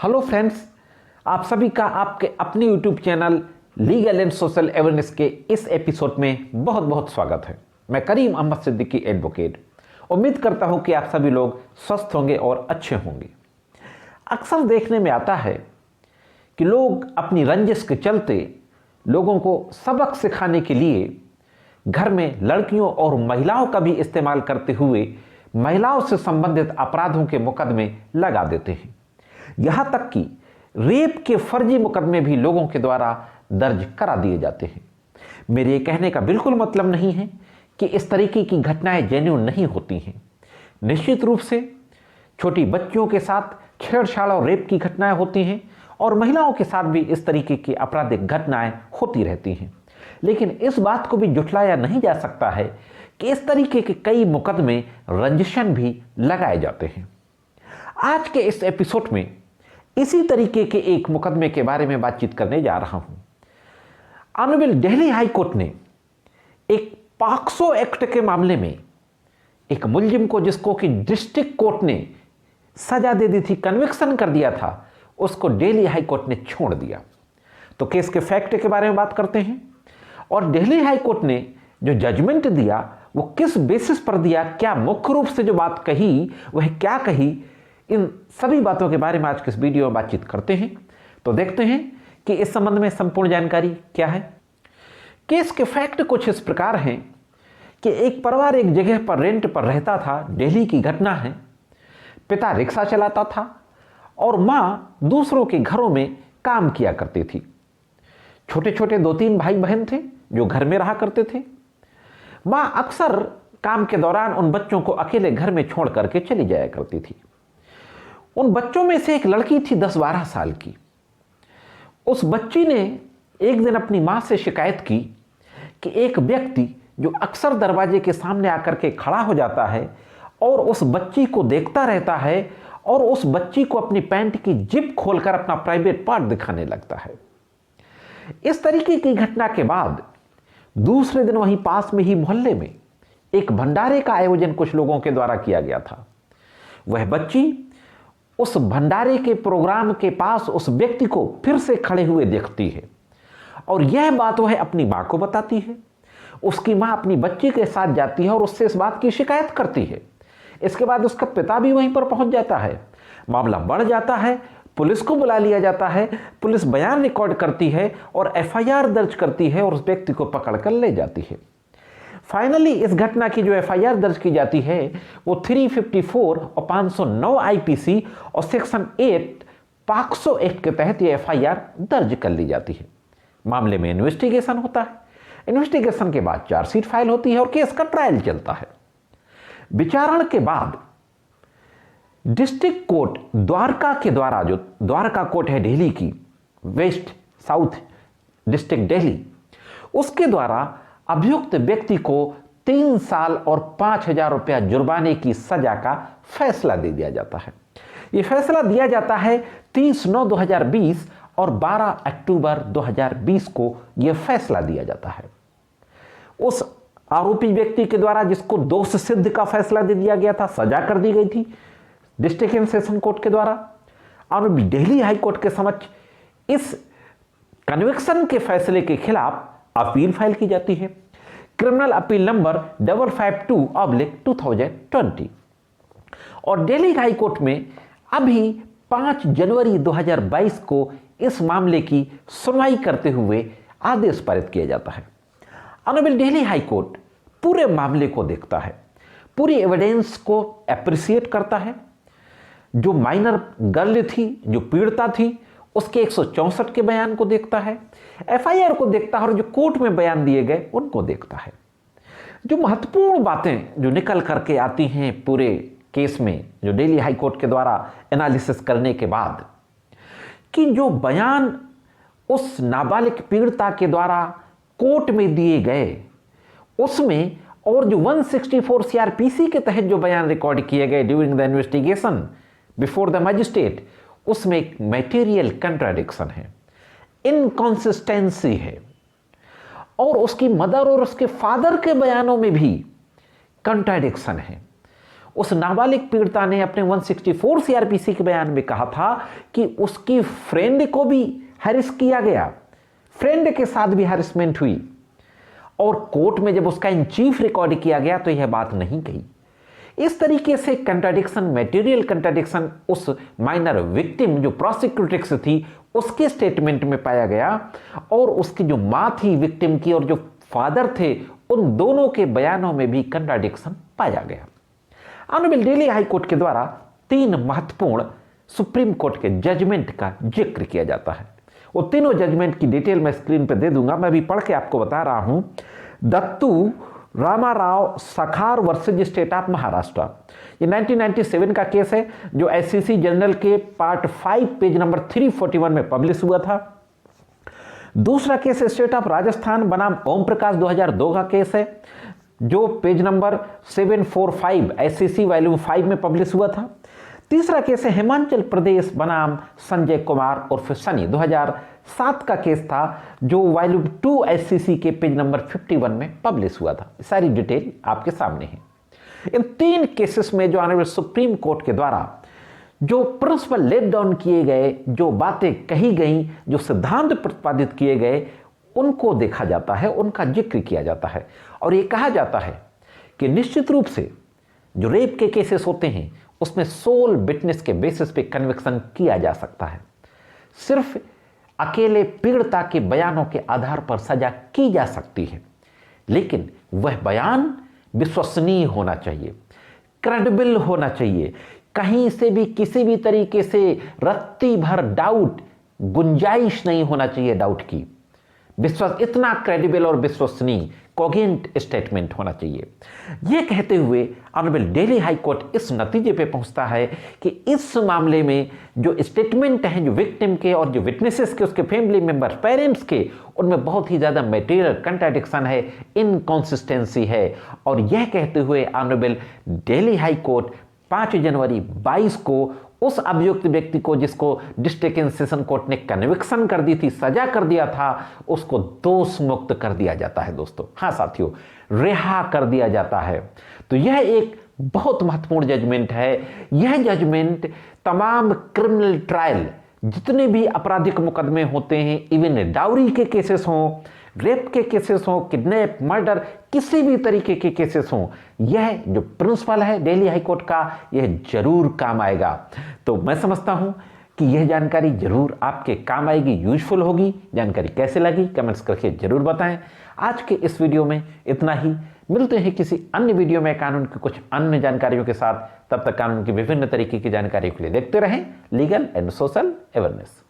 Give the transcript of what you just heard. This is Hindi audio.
हेलो फ्रेंड्स, आप सभी का आपके अपने YouTube channel legal and social awareness के इस एपिसोड में बहुत बहुत स्वागत है। मैं करीम अहमद सिद्दीकी एडवोकेट उम्मीद करता हूं कि आप सभी लोग स्वस्थ होंगे और अच्छे होंगे। अक्सर देखने में आता है कि लोग अपनी रंजिश के चलते लोगों को सबक सिखाने के लिए घर में लड़कियों और महिलाओं का भी इस्तेमाल करते हुए महिलाओं से संबंधित अपराधों के मुकदमे लगा देते हैं। यहाँ तक कि रेप के फर्जी मुकदमे भी लोगों के द्वारा दर्ज करा दिए जाते हैं। मेरे ये कहने का बिल्कुल मतलब नहीं है कि इस तरीके की घटनाएं जेन्युइन नहीं होती हैं। निश्चित रूप से छोटी बच्चियों के साथ छेड़छाड़ और रेप की घटनाएं होती हैं और महिलाओं के साथ भी इस तरीके की आपराधिक घटनाएं होती रहती हैं। लेकिन इस बात को भी जुटलाया नहीं जा सकता है कि इस तरीके के कई मुकदमे रंजिशन भी लगाए जाते हैं। आज के इस एपिसोड में इसी तरीके के एक मुकदमे के बारे में बातचीत करने जा रहा हूं। ऑनरेबल दिल्ली हाई कोर्ट ने एक पॉक्सो एक्ट के मामले में एक मुलजिम को, जिसको कि डिस्ट्रिक्ट कोर्ट ने सजा दे दी थी, कन्विक्शन कर दिया था, उसको दिल्ली हाई कोर्ट ने छोड़ दिया। तो केस के फैक्ट के बारे में बात करते हैं और दिल्ली हाई कोर्ट ने जो जजमेंट दिया वो किस बेसिस पर दिया, क्या मुख्य रूप से जो बात कही वह क्या कही, इन सभी बातों के बारे में आज के इस वीडियो में बातचीत करते हैं। तो देखते हैं कि इस संबंध में संपूर्ण जानकारी क्या है। केस के फैक्ट कुछ इस प्रकार हैं कि एक परिवार एक जगह पर रेंट पर रहता था। दिल्ली की घटना है। पिता रिक्शा चलाता था और माँ दूसरों के घरों में काम किया करती थी। छोटे छोटे 2-3 भाई बहन थे जो घर में रहा करते थे। माँ अक्सर काम के दौरान उन बच्चों को अकेले घर में छोड़ करके चली जाया करती थी। उन बच्चों में से एक लड़की थी 10-12 साल की। उस बच्ची ने एक दिन अपनी माँ से शिकायत की कि एक व्यक्ति जो अक्सर दरवाजे के सामने आकर के खड़ा हो जाता है और उस बच्ची को देखता रहता है और उस बच्ची को अपनी पैंट की जिप खोलकर अपना प्राइवेट पार्ट दिखाने लगता है। इस तरीके की घटना के बाद दूसरे दिन वहीं पास में ही मोहल्ले में एक भंडारे का आयोजन कुछ लोगों के द्वारा किया गया था। वह बच्ची उस भंडारे के प्रोग्राम के पास उस व्यक्ति को फिर से खड़े हुए देखती है और यह बात वह अपनी मां को बताती है। उसकी मां अपनी बच्ची के साथ जाती है और उससे इस बात की शिकायत करती है। इसके बाद उसका पिता भी वहीं पर पहुंच जाता है। मामला बढ़ जाता है, पुलिस को बुला लिया जाता है। पुलिस बयान रिकॉर्ड करती है और एफआईआर दर्ज करती है और उस व्यक्ति को पकड़कर ले जाती है। फाइनली इस घटना की जो एफआईआर दर्ज की जाती है वो 354 और 509 आईपीसी और सेक्शन 8 पॉक्सो एक्ट के तहत ये एफआईआर दर्ज कर ली जाती है। मामले में इन्वेस्टिगेशन होता है। इन्वेस्टिगेशन के बाद चार्जशीट फाइल होती है और केस का ट्रायल चलता है। विचारण के बाद डिस्ट्रिक्ट कोर्ट द्वारका के द्वारा, जो द्वारका कोर्ट है दिल्ली की, वेस्ट साउथ डिस्ट्रिक्ट दिल्ली, उसके द्वारा अभियुक्त व्यक्ति को 3 साल और 5,000 रुपया जुर्माने की सजा का फैसला दे दिया जाता है। यह फैसला दिया जाता है 30/9/2020 और 12 अक्टूबर 2020 को यह फैसला दिया जाता है। उस आरोपी व्यक्ति के द्वारा, जिसको दोष सिद्ध का फैसला दे दिया गया था, सजा कर दी गई थी डिस्ट्रिक्ट एंड सेशन कोर्ट के द्वारा, और दिल्ली हाई कोर्ट के समक्ष इस कन्विक्शन के फैसले के खिलाफ अपील फाइल की जाती है। क्रिमिनल अपील नंबर 552/2020 और दिल्ली हाई कोर्ट में अभी 5 जनवरी 2022 को इस मामले की सुनवाई करते हुए आदेश पारित किया जाता है। ऑनरेबल दिल्ली हाई कोर्ट पूरे मामले को देखता है, पूरी एविडेंस को एप्रिसिएट करता है। जो माइनर गर्ल थी, जो पीड़िता थी, उसके 164 के बयान को देखता है, एफआईआर को देखता है और जो कोर्ट में बयान दिए गए उनको देखता है। जो महत्वपूर्ण बातें जो निकल करके आती हैं पूरे केस में, जो दिल्ली हाई कोर्ट के द्वारा एनालिसिस करने के बाद, कि जो बयान उस नाबालिग पीड़िता के द्वारा कोर्ट में दिए गए उसमें, और जो 164 सीआरपीसी के तहत जो बयान रिकॉर्ड किए गए during the investigation before the magistrate, उसमें एक मैटेरियल कंट्राडिक्शन है, इनकॉन्सिस्टेंसी है। और उसकी मदर और उसके फादर के बयानों में भी कंट्राडिक्शन है। उस नाबालिग पीड़िता ने अपने 164 सीआरपीसी के बयान में कहा था कि उसकी फ्रेंड को भी हैरेस किया गया, फ्रेंड के साथ भी हैरेसमेंट हुई, और कोर्ट में जब उसका इन चीफ रिकॉर्ड किया गया तो यह बात नहीं कही। इस तरीके से कंट्राडिक्शन, मटेरियल कंट्राडिक्शन उस माइनर विक्टिम जो प्रोसिक्यूट्रिक्स थी उसके स्टेटमेंट में पाया गया, और उसकी जो मां थी विक्टिम की और जो फादर थे उन दोनों के बयानों में भी कंट्राडिक्शन पाया गया। ऑनरेबल दिल्ली हाई कोर्ट के द्वारा 3 महत्वपूर्ण सुप्रीम कोर्ट के जजमेंट का जिक्र किया जाता है। वो तीनों जजमेंट की डिटेल मैं स्क्रीन पर दे दूंगा, मैं भी पढ़ के आपको बता रहा हूं। Dattu Ramarao Sakhar versus state of Maharashtra, ये 1997 का केस है जो एससीसी जनरल के पार्ट 5 पेज नंबर 341 में पब्लिश हुआ था। दूसरा केस स्टेट ऑफ राजस्थान बनाम ओम प्रकाश 2002 का केस है जो पेज नंबर 745 एससीसी वॉल्यूम 5 में पब्लिश हुआ था। तीसरा केस है हिमाचल प्रदेश बनाम संजय कुमार उर्फ सनी 2007 का केस था जो वॉल्यूम 2 एससीसी के पेज नंबर 51 में पब्लिश हुआ था। सारी डिटेल आपके सामने है। इन 3 केसेस में जो ऑनरेबल सुप्रीम कोर्ट के द्वारा जो प्रिंसिपल लेट डाउन किए गए, जो बातें कही गई, जो सिद्धांत प्रतिपादित किए गए, उनको देखा जाता है, उनका जिक्र किया जाता है। और ये कहा जाता है कि निश्चित रूप से जो रेप के केसेस होते हैं उसमें सोल विटनेस के बेसिस पे कन्विक्शन किया जा सकता है। सिर्फ अकेले पीड़िता के बयानों के आधार पर सजा की जा सकती है, लेकिन वह बयान विश्वसनीय होना चाहिए, क्रेडिबल होना चाहिए, कहीं से भी किसी भी तरीके से रत्ती भर डाउट, गुंजाइश नहीं होना चाहिए डाउट की। विश्वास इतना क्रेडिबल और विश्वसनीय कोगेंट स्टेटमेंट होना चाहिए। यह कहते हुए ऑनरेबल दिल्ली हाई कोर्ट इस नतीजे पे पहुंचता है कि इस मामले में जो स्टेटमेंट हैं जो विक्टिम के और जो विटनेसेस के, उसके फैमिली मेंबर, पेरेंट्स के, उनमें बहुत ही ज़्यादा मटेरियल कंट्राडिक्शन है, इनकॉन्सिस्टेंसी है। और यह कहते हुए ऑनरेबल दिल्ली हाई कोर्ट 5 जनवरी 22 को उस अभियुक्त व्यक्ति को जिसको डिस्ट्रिक्ट एंड सेशन कोर्ट ने कन्विक्शन कर दी थी, सजा कर दिया था, उसको दोष मुक्त कर दिया जाता है दोस्तों। हाँ साथियों, रिहा कर दिया जाता है। तो यह एक बहुत महत्वपूर्ण जजमेंट है। यह जजमेंट तमाम क्रिमिनल ट्रायल, जितने भी आपराधिक मुकदमे होते हैं, इवन डाउरी के केसेस हों, रेप के केसेस हों, किडनैप, मर्डर, किसी भी तरीके के केसेस हों, यह जो प्रिंसिपल है दिल्ली हाई कोर्ट का, यह जरूर काम आएगा। तो मैं समझता हूं कि यह जानकारी जरूर आपके काम आएगी, यूजफुल होगी। जानकारी कैसे लगी कमेंट्स करके जरूर बताएं। आज के इस वीडियो में इतना ही। मिलते हैं किसी अन्य वीडियो में कानून की कुछ अन्य जानकारियों के साथ। तब तक कानून की विभिन्न तरीके की जानकारियों के लिए देखते रहें लीगल एंड सोशल अवेयरनेस।